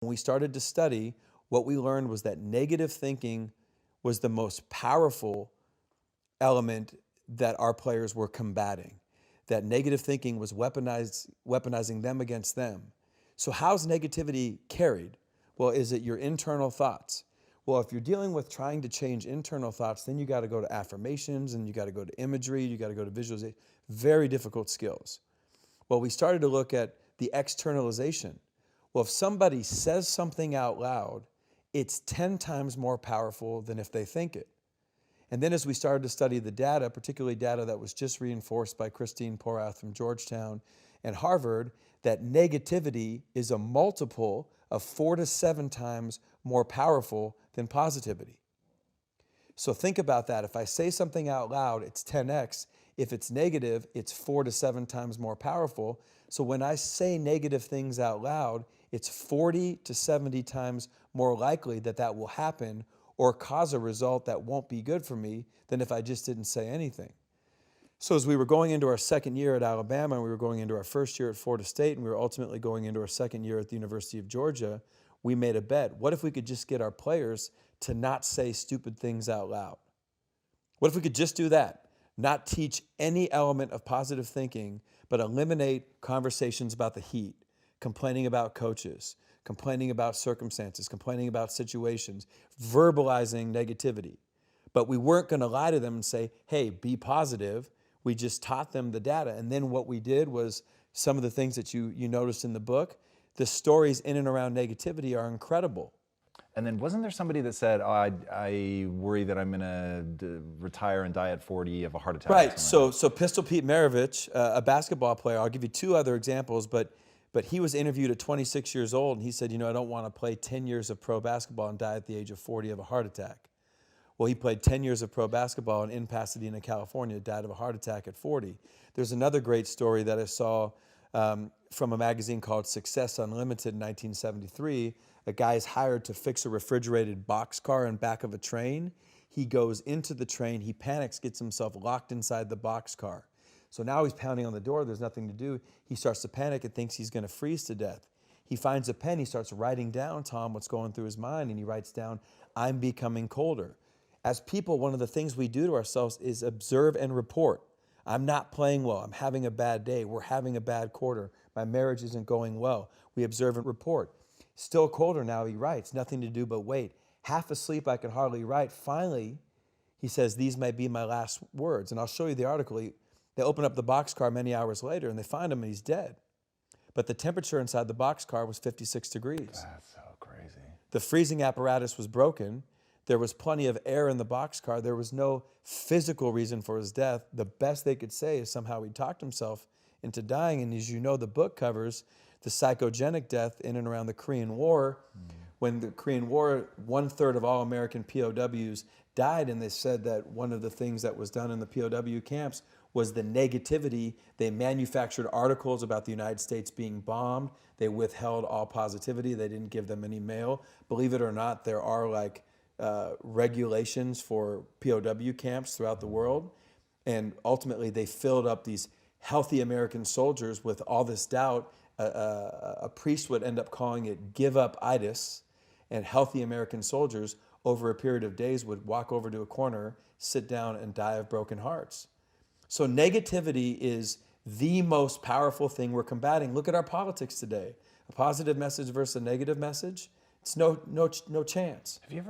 When we started to study, what we learned was that negative thinking was the most powerful element that our players were combating. That negative thinking was weaponizing them against them. So how's negativity carried? Well, is it your internal thoughts? Well, if you're dealing with trying to change internal thoughts, then you got to go to affirmations and you got to go to imagery, you got to go to visualization. Very difficult skills. Well, we started to look at the externalization. Well, if somebody says something out loud, it's 10 times more powerful than if they think it. And then as we started to study the data, particularly data that was just reinforced by Christine Porath from Georgetown and Harvard, that negativity is a multiple of 4 to 7 times more powerful than positivity. So think about that. If I say something out loud, it's 10x. If it's negative, it's 4 to 7 times more powerful. So when I say negative things out loud, it's 40 to 70 times more likely that that will happen or cause a result that won't be good for me than if I just didn't say anything. So as we were going into our second year at Alabama, and we were going into our first year at Florida State, and we were ultimately going into our second year at the University of Georgia, we made a bet. What if we could just get our players to not say stupid things out loud? What if we could just do that? Not teach any element of positive thinking, but eliminate conversations about the Heat, complaining about coaches, complaining about circumstances, complaining about situations, verbalizing negativity. But we weren't going to lie to them and say, hey, be positive. We just taught them the data. And then what we did was some of the things that you noticed in the book, the stories in and around negativity are incredible. And then wasn't there somebody that said, oh, I worry that I'm going to retire and die at 40 of a heart attack? Right. So Pistol Pete Maravich, a basketball player, I'll give you 2 other examples, but he was interviewed at 26 years old, and he said, I don't want to play 10 years of pro basketball and die at the age of 40 of a heart attack. Well, he played 10 years of pro basketball and in Pasadena, California, died of a heart attack at 40. There's another great story that I saw from a magazine called Success Unlimited in 1973. A guy is hired to fix a refrigerated boxcar in back of a train. He goes into the train, he panics, gets himself locked inside the boxcar. So now he's pounding on the door, there's nothing to do. He starts to panic and thinks he's going to freeze to death. He finds a pen, he starts writing down, Tom, what's going through his mind, and he writes down, I'm becoming colder. As people, one of the things we do to ourselves is observe and report. I'm not playing well, I'm having a bad day, we're having a bad quarter, my marriage isn't going well. We observe and report. Still colder now, he writes, nothing to do but wait. Half asleep, I can hardly write. Finally, he says, these may be my last words. And I'll show you the article. They open up the boxcar many hours later and they find him and he's dead. But the temperature inside the boxcar was 56 degrees. That's so crazy. The freezing apparatus was broken. There was plenty of air in the boxcar. There was no physical reason for his death. The best they could say is somehow he talked himself into dying. And as you know, the book covers the psychogenic death in and around the Korean War. When the Korean War, 1/3 of all American POWs died, and they said that one of the things that was done in the POW camps was the negativity. They manufactured articles about the United States being bombed. They withheld all positivity. They didn't give them any mail. Believe it or not, there are regulations for POW camps throughout the world. And ultimately, they filled up these healthy American soldiers with all this doubt. A priest would end up calling it give-up-itis, and healthy American soldiers over a period of days would walk over to a corner, sit down, and die of broken hearts. So negativity is the most powerful thing we're combating. Look at our politics today. A positive message versus a negative message, it's no chance. Have you ever